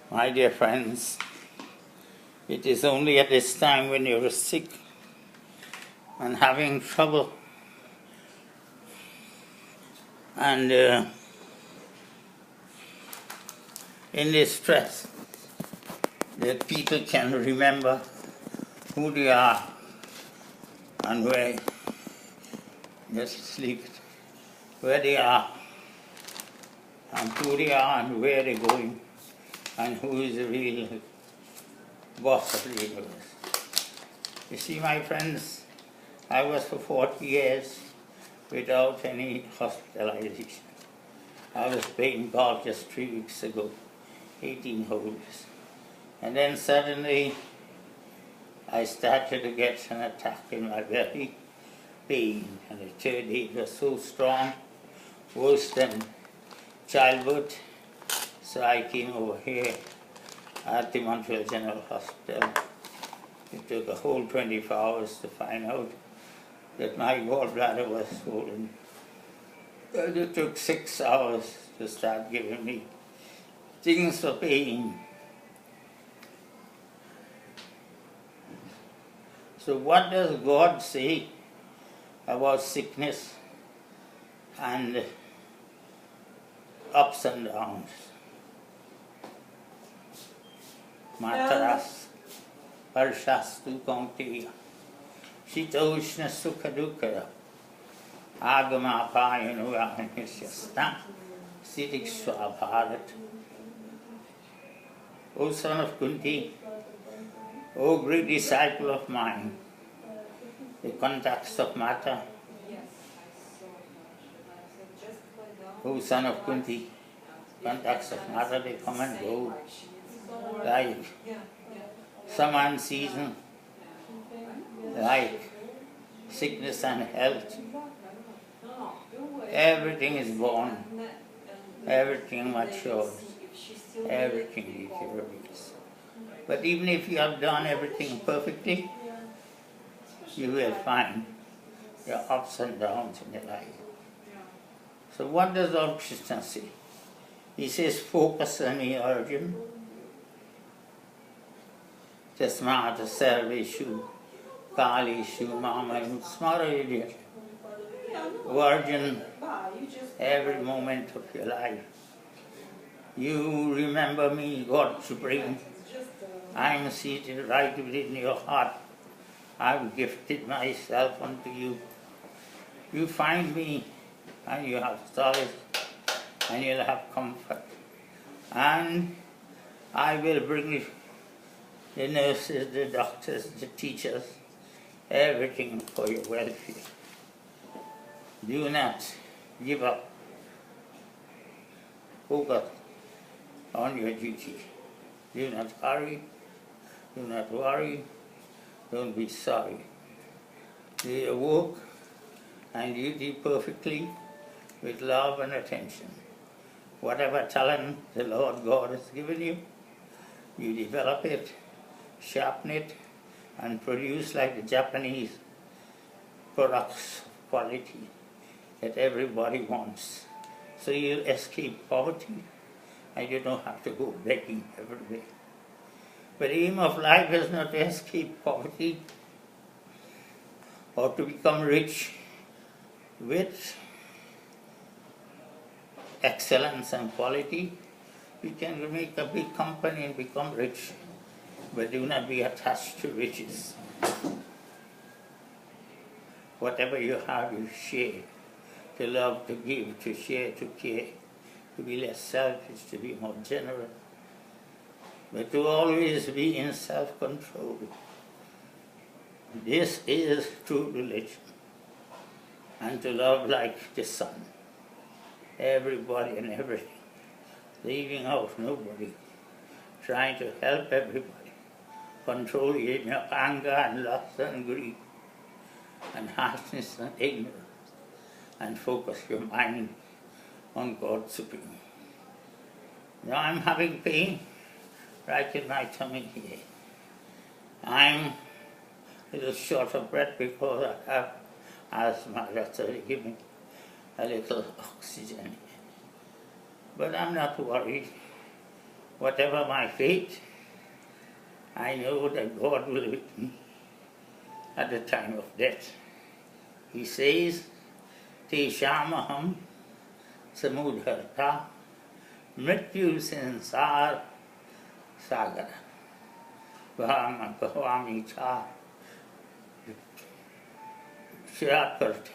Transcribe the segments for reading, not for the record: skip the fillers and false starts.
My dear friends, it is only at this time when you're sick and having trouble and in distress that people can remember who they are and where where they are and who they are and where they're going and who is the real boss of the universe. You see, my friends, I was for 40 years without any hospitalization. I was playing golf just 3 weeks ago, 18 holes. And then suddenly I started to get an attack in my belly, pain, and the third day was so strong, worse than childbirth. So I came over here at the Montreal General Hospital. It took a whole 24 hours to find out that my gallbladder was swollen. And it took 6 hours to start giving me things for pain. So what does God say about sickness and ups and downs? Mataras, Parshastu Kaunteya, Shita Ushna Sukha Dukkaya, Agama Payanu Ahanisyasta, Siddhikshva Bharat. O son of Kunti, O great disciple of mine, the contacts of Mata, O son of Kunti, contacts of Mata, they come and go like summer and season, like sickness and health. Everything is born, everything matures, everything deteriorates. But even if you have done everything perfectly, you will find your ups and downs in your life. So what does Lord Krishna say? He says, focus on me, Arjun. Tasmata sarveshu kaleshu mamam smarayadya. Arjun, every moment of your life, you remember me, God Supreme. I am seated right within your heart. I have gifted myself unto you. You find me and you have solace and you'll have comfort. And I will bring the nurses, the doctors, the teachers, everything for your welfare. Do not give up. Focus on your duty. Do not hurry. Do not worry. Don't be sorry. Do your work and duty perfectly with love and attention. Whatever talent the Lord God has given you, you develop it, sharpen it, and produce like the Japanese products of quality that everybody wants. So you'll escape poverty and you don't have to go begging every day. But the aim of life is not to escape poverty or to become rich with excellence and quality. You can make a big company and become rich, but do not be attached to riches. Whatever you have, you share. To love, to give, to share, to care, to be less selfish, to be more generous, but to always be in self-control. This is true religion. And to love like the sun, everybody and everything, leaving out nobody, trying to help everybody, control your anger and lust and greed, and harshness and ignorance, and focus your mind on God Supreme. Now I'm having pain right in my tummy here. I'm a little short of breath because I have asthma. That's why they give me a little oxygen. But I'm not worried. whatever my fate, I know that God will be with me at the time of death. He says, Te Shamaham Samudharta Mrityu Sansar Sagara Bhavami Cha Shiraparta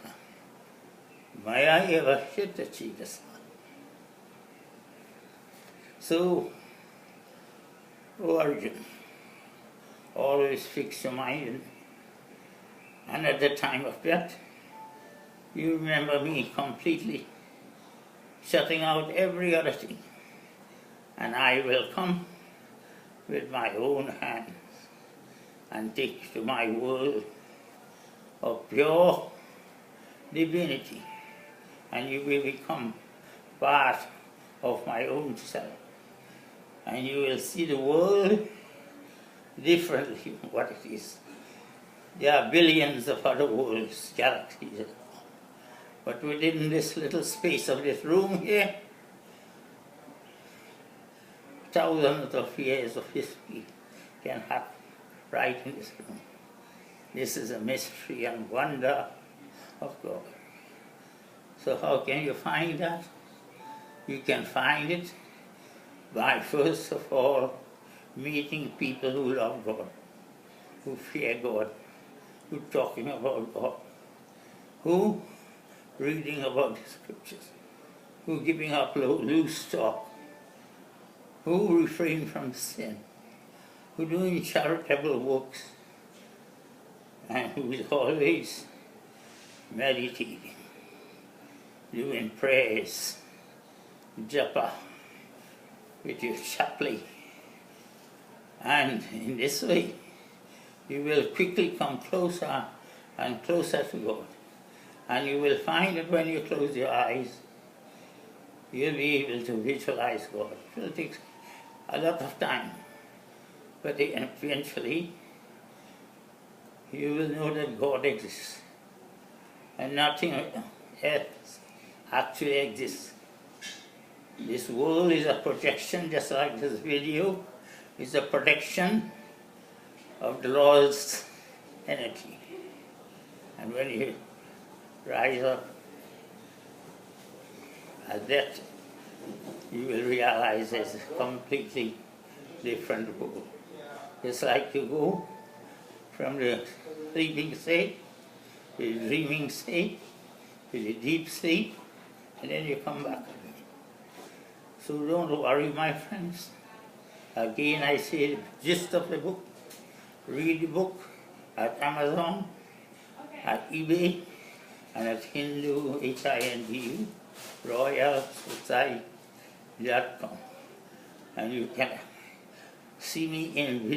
Maya Eva Shita Chidasa. So, O Arjun, always fix your mind in me. And at the time of death, you remember me completely, shutting out every other thing. And I will come with my own hands and take you to my world of pure divinity. And you will become part of my own self. And you will see the world differently from what it is. There are billions of other worlds, galaxies, but within this little space of this room here, thousands of years of history can happen right in this room. This is a mystery and wonder of God. So how can you find that? You can find it by first of all meeting people who love God, who fear God, who talking about God, who reading about the scriptures, who giving up loose talk, who refrain from sin, who doing charitable works, and who is always meditating, doing prayers, japa, with your chaplain. And in this way, you will quickly come closer and closer to God. And you will find that when you close your eyes, you'll be able to visualize God. It will take a lot of time, but eventually you will know that God exists and nothing else actually exists. This world is a projection, just like this video is a projection of the Lord's energy. And when you rise up at that, you will realize it's a completely different world. It's like you go from the sleeping state to the dreaming state to the deep sleep, and then you come back again. So don't worry, my friends. Again, I say the gist of the book. Read the book at Amazon, at eBay, and at Hindu, Hindu, royalsociety.com. And you can see me in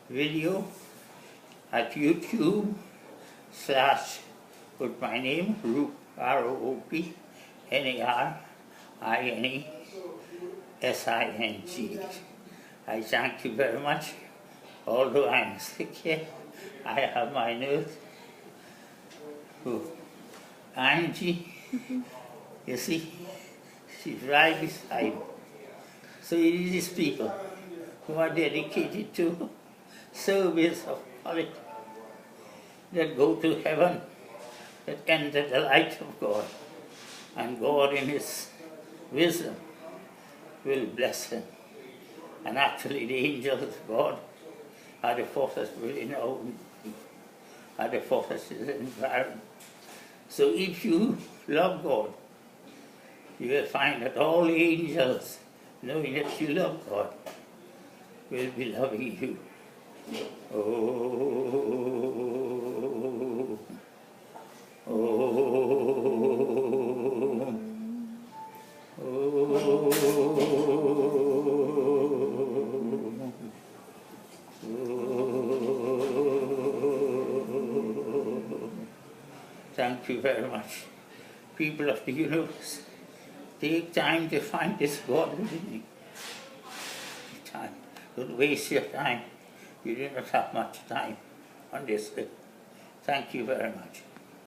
video at YouTube / put my name, Roop, ROOPNARINESING. I thank you very much. Although I'm sick here, I have my nurse, Angie, you see, she's right beside me. So it is these people who are dedicated to service of quality that go to heaven, that enter the light of God, and God in His wisdom will bless them. And actually the angels of God are the forces within our own, are the forces in the environment. So if you love God, you will find that all the angels, knowing that you love God, will be loving you. Oh, oh, oh, Thank you very much. People of the universe, take time to find this God within you. Time. Don't waste your time. You do not have much time on this earth. Thank you very much.